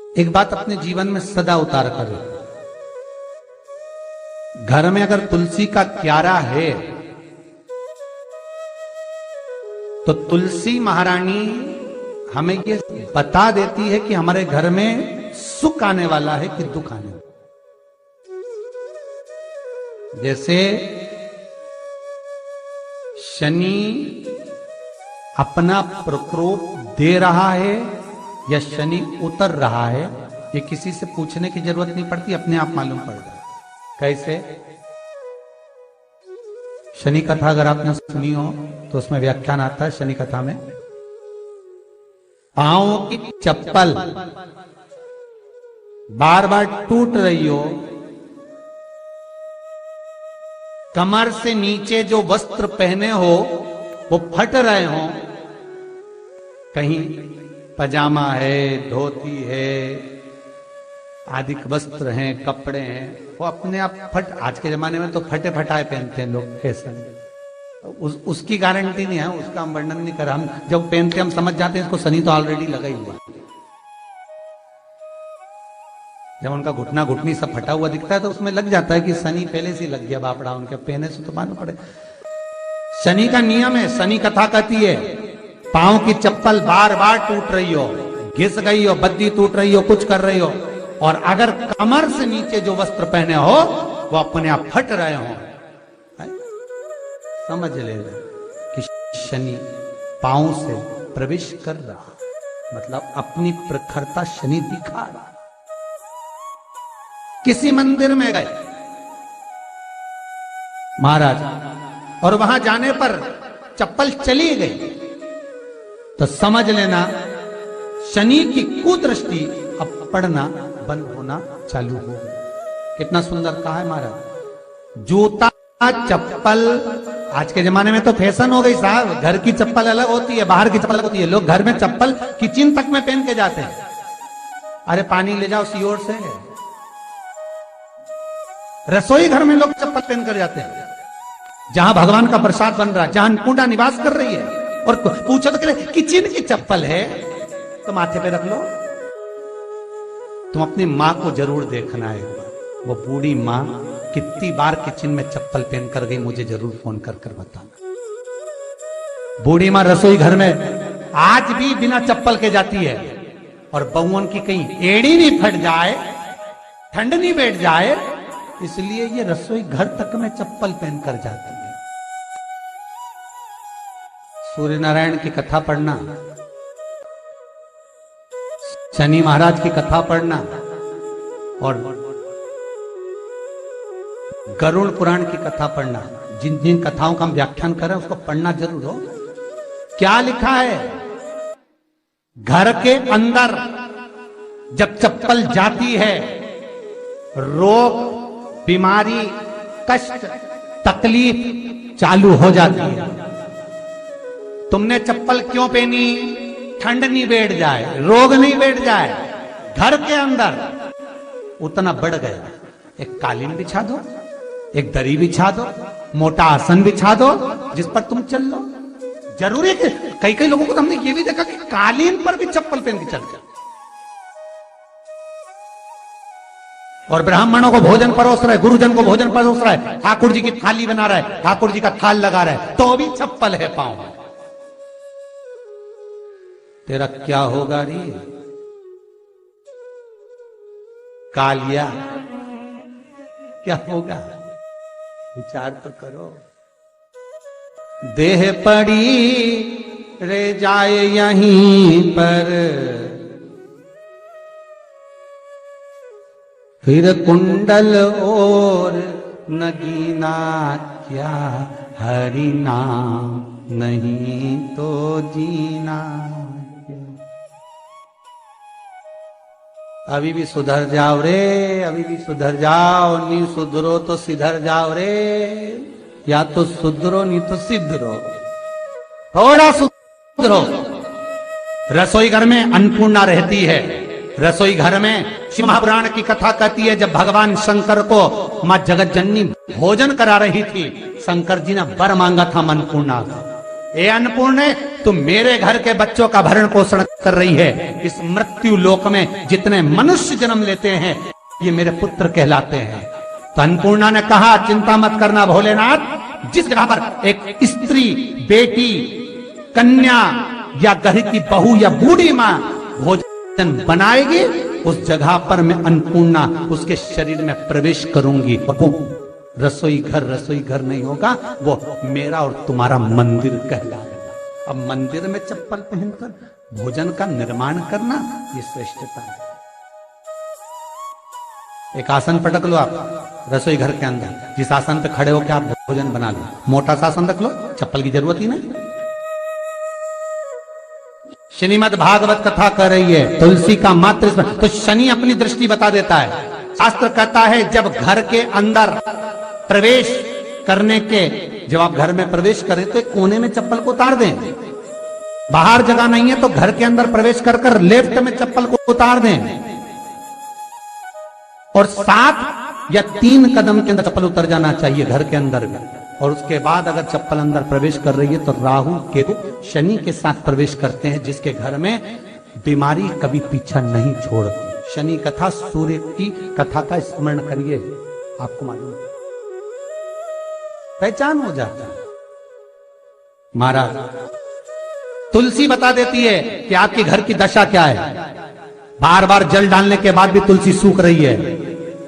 एक बात अपने जीवन में सदा उतार कर, घर में अगर तुलसी का क्यारा है तो तुलसी महारानी हमें ये बता देती है कि हमारे घर में सुख आने वाला है कि दुख आने वाला। जैसे शनि अपना प्रकोप दे रहा है या शनि उतर रहा है, ये किसी से पूछने की जरूरत नहीं पड़ती, अपने आप मालूम पड़ जाता। कैसे? शनि कथा अगर आपने सुनी हो तो उसमें व्याख्यान आता है शनि कथा में, पांव की चप्पल बार बार टूट रही हो, कमर से नीचे जो वस्त्र पहने हो वो फट रहे हो, कहीं पजामा है, धोती है, आदि वस्त्र हैं, कपड़े हैं, वो अपने आप फट, आज के जमाने में तो फटे फटाए पहनते हैं लोग, फैशन, उसकी गारंटी नहीं है, उसका हम वर्णन नहीं कर रहा। हम जब पहनते हम समझ जाते हैं इसको शनि तो ऑलरेडी लगा ही हुआ। जब उनका घुटना घुटनी सब फटा हुआ दिखता है तो उसमें लग जाता है कि शनि पहले से लग गया बापड़ा, उनके पहने से तो मालूम पड़े। शनि का नियम है, शनि कथा कहती है पांव की चप्पल बार बार टूट रही हो, घिस गई हो, बद्दी टूट रही हो, कुछ कर रही हो, और अगर कमर से नीचे जो वस्त्र पहने हो वो अपने आप फट रहे हो, समझ ले कि शनि पांव से प्रवेश कर रहा, मतलब अपनी प्रखरता शनि दिखा रहा। किसी मंदिर में गए महाराज और वहां जाने पर चप्पल चली गई तो समझ लेना शनि की कुदृष्टि अब पड़ना बंद होना चालू हो गई। कितना सुंदर कहा है महाराज। जूता चप्पल आज के जमाने में तो फैशन हो गई साहब, घर की चप्पल अलग होती है, बाहर की चप्पल अलग होती है। लोग घर में चप्पल किचन तक में पहन के जाते हैं। अरे पानी ले जाओ सियोर से, रसोई घर में लोग चप्पल पहन कर जाते हैं, जहां भगवान का प्रसाद बन रहा है, जहां अन्नपूर्णा निवास कर रही है, और पूछो तो किचन की चप्पल है तो माथे पे रख लो। तुम अपनी मां को जरूर देखना है, वो बूढ़ी मां कितनी बार किचन में चप्पल पहन कर गई, मुझे जरूर फोन कर कर बताना। बूढ़ी मां रसोई घर में आज भी बिना चप्पल के जाती है, और बहुओं की कहीं एड़ी नहीं फट जाए, ठंड नहीं बैठ जाए, इसलिए ये रसोई घर तक में चप्पल पहन कर जाती है। सूर्य नारायण की कथा पढ़ना, शनि महाराज की कथा पढ़ना, और गरुड़ पुराण की कथा पढ़ना, जिन जिन कथाओं का हम व्याख्यान कर रहे हैं उसको पढ़ना जरूर हो। क्या लिखा है? घर के अंदर जब चप्पल जाती है, रोग, बीमारी, कष्ट, तकलीफ चालू हो जाती है। तुमने चप्पल क्यों पहनी? ठंड नहीं बैठ जाए, रोग नहीं बैठ जाए। घर के अंदर उतना बढ़ गया, एक कालीन बिछा दो, एक दरी बिछा दो, मोटा आसन बिछा दो, जिस पर तुम चल लो। जरूरी है कि कई कई लोगों को तो हमने ये भी देखा कि कालीन पर भी चप्पल पहन के चल जाए, और ब्राह्मणों को भोजन परोस रहा है, गुरुजन को भोजन परोस रहा है, ठाकुर जी की थाली बना रहा है, ठाकुर जी का थाल लगा रहा है, तो भी चप्पल है पांव में। तेरा क्या होगा रे कालिया, क्या होगा? विचार तो करो। देह पड़ी रे जाए यहीं पर, फिर कुंडल और नगीना, क्या हरि नाम नहीं तो जीना। अभी भी सुधर जाओ रे, अभी भी सुधर जाओ, नहीं सुधरो तो सिधर जाओ रे, या तो सुधरो नहीं तो सिद्धरो, थोड़ा सुधरो। रसोई घर में अन्नपूर्णा रहती है, रसोई घर में शिव महापुराण की कथा कहती है जब भगवान शंकर को मां जगत जननी भोजन करा रही थी, शंकर जी ने वर मांगा था अन्नपूर्णा का, ए अन्नपूर्णे, तुम मेरे घर के बच्चों का भरण पोषण कर रही है। इस मृत्यु लोक में जितने मनुष्य जन्म लेते हैं ये मेरे पुत्र कहलाते हैं। तो अन्नपूर्णा ने कहा, चिंता मत करना भोलेनाथ, जिस जगह पर एक स्त्री, बेटी, कन्या या घर की बहू या बूढ़ी मां भोजन बनाएगी, उस जगह पर मैं अन्नपूर्णा उसके शरीर में प्रवेश करूंगी। वो रसोई घर नहीं होगा, वो मेरा और तुम्हारा मंदिर कहलाएगा। अब मंदिर में चप्पल पहनकर भोजन का निर्माण करना ये श्रेष्ठता है। एक आसन पटक लो आप रसोई घर के अंदर, जिस आसन पे खड़े होकर आप भोजन बना लो, मोटा सा आसन रख लो, चप्पल की जरूरत ही नहीं। श्रीमद् भागवत कथा कर रही है, तुलसी का मात्र तो शनि अपनी दृष्टि बता देता है। शास्त्र कहता है जब घर के अंदर प्रवेश करने के, जब आप घर में प्रवेश करें तो एक कोने में चप्पल को उतार दें। बाहर जगह नहीं है तो घर के अंदर प्रवेश कर लेफ्ट में चप्पल को उतार दें, और 7 या 3 कदम के अंदर चप्पल उतर जाना चाहिए घर के अंदर में। और उसके बाद अगर चप्पल अंदर प्रवेश कर रही है तो राहु केतु शनि के साथ प्रवेश करते हैं, जिसके घर में बीमारी कभी पीछा नहीं छोड़ती। शनि कथा, सूर्य की कथा का स्मरण करिए, आपको मालूम पहचान हो जाता है। महाराज तुलसी बता देती है कि आपके घर की दशा क्या है। बार बार जल डालने के बाद भी तुलसी सूख रही है,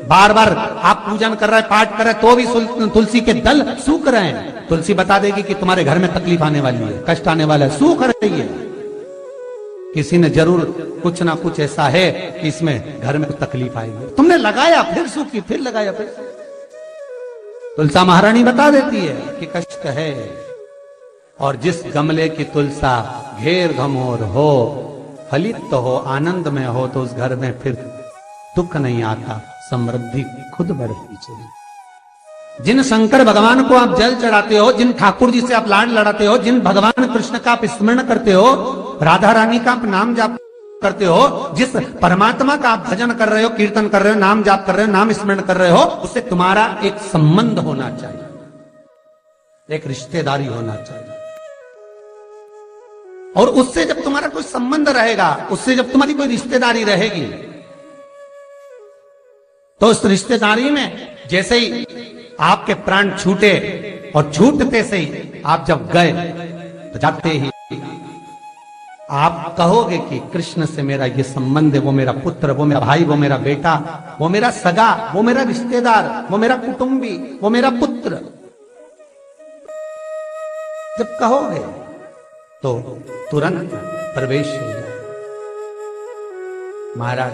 बार बार आप पूजन कर रहे हैं, पाठ कर रहे हैं, तो भी तुलसी के दल सूख रहे हैं। तुलसी बता देगी कि तुम्हारे घर में तकलीफ आने वाली है, कष्ट आने वाला है, सूख रही है। किसी ने जरूर कुछ ना कुछ ऐसा है कि इसमें घर में तकलीफ आएगी, तुमने लगाया फिर सूखी, फिर लगाया फिर। तुलसा महारानी बता देती है कि कष्ट है। और जिस गमले की तुलसा घेर घमोर हो, फलित तो हो, आनंद में हो, तो उस घर में फिर दुख नहीं आता, समृद्धि खुद बढ़ती चली। जिन शंकर भगवान को आप जल चढ़ाते हो, जिन ठाकुर जी से आप लाड लड़ाते हो, जिन भगवान कृष्ण का आप स्मरण करते हो, राधा रानी का आप नाम जाप करते हो, जिस परमात्मा का आप भजन कर रहे हो, कीर्तन कर रहे हो, नाम जाप कर रहे हो, नाम स्मरण कर रहे हो, उससे तुम्हारा एक संबंध होना चाहिए, एक रिश्तेदारी होना चाहिए। और उससे जब तुम्हारा कोई संबंध रहेगा, उससे जब तुम्हारी कोई रिश्तेदारी रहेगी, तो उस रिश्तेदारी में जैसे ही आपके प्राण छूटे, और छूटते से ही आप जब गए, तो जाते ही आप कहोगे कि कृष्ण से मेरा ये संबंध है, वो मेरा पुत्र, वो मेरा भाई, वो मेरा बेटा, वो मेरा सगा, वो मेरा रिश्तेदार, वो मेरा कुटुंबी, वो मेरा पुत्र। जब कहोगे तो तुरंत प्रवेश हो जाए। महाराज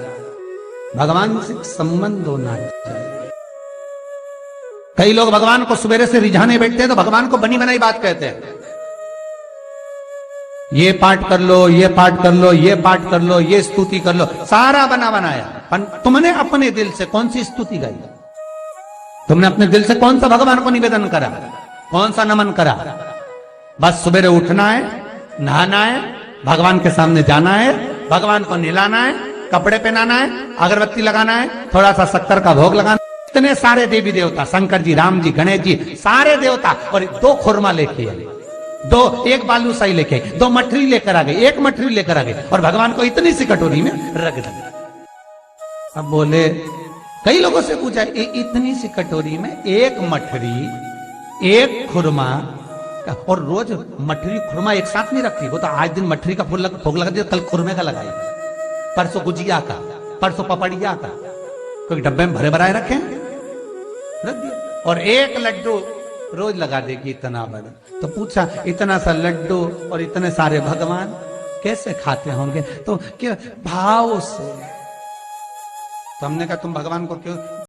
भगवान से संबंध होना चाहिए। कई लोग भगवान को सवेरे से रिझाने बैठते हैं तो भगवान को बनी बनाई बात कहते हैं, ये पाठ कर लो, ये पाठ कर लो, ये पाठ कर लो, ये स्तुति कर लो, सारा बना बनाया। तुमने अपने दिल से कौन सी स्तुति गाई? तुमने अपने दिल से कौन सा भगवान को निवेदन करा, कौन सा नमन करा? बस सवेरे उठना है, नहाना है, भगवान के सामने जाना है, भगवान को नहलाना है, कपड़े पहनाना है, अगरबत्ती लगाना है, थोड़ा सा शक्कर का भोग लगाना। इतने सारे देवी देवता, शंकर जी, राम जी, गणेश जी, सारे देवता, और 2 खुरमा लेके आए, 1 बालूशाही लेके आए, 2 मठरी लेकर आ गए, 1 मठरी लेकर आ गए, और भगवान को इतनी सी कटोरी में रख दिया। अब बोले, कई लोगों से पूछा, इतनी सी कटोरी में 1 मठरी, 1 खुरमा, और रोज मठरी खुरमा एक साथ नहीं रखती। वो तो आज दिन मठरी का भोग लगा दिया, कल खुरमे का लगाई, परसों गुजिया का, परसों पपड़िया का, कोई डब्बे में भरे भराए रखे रख दिया। और 1 लड्डू रोज लगा देगी, इतना बड़ा। तो पूछा, इतना सा लड्डू और इतने सारे भगवान कैसे खाते होंगे? तो क्या भाव से। तो हमने कहा, तुम भगवान को क्यों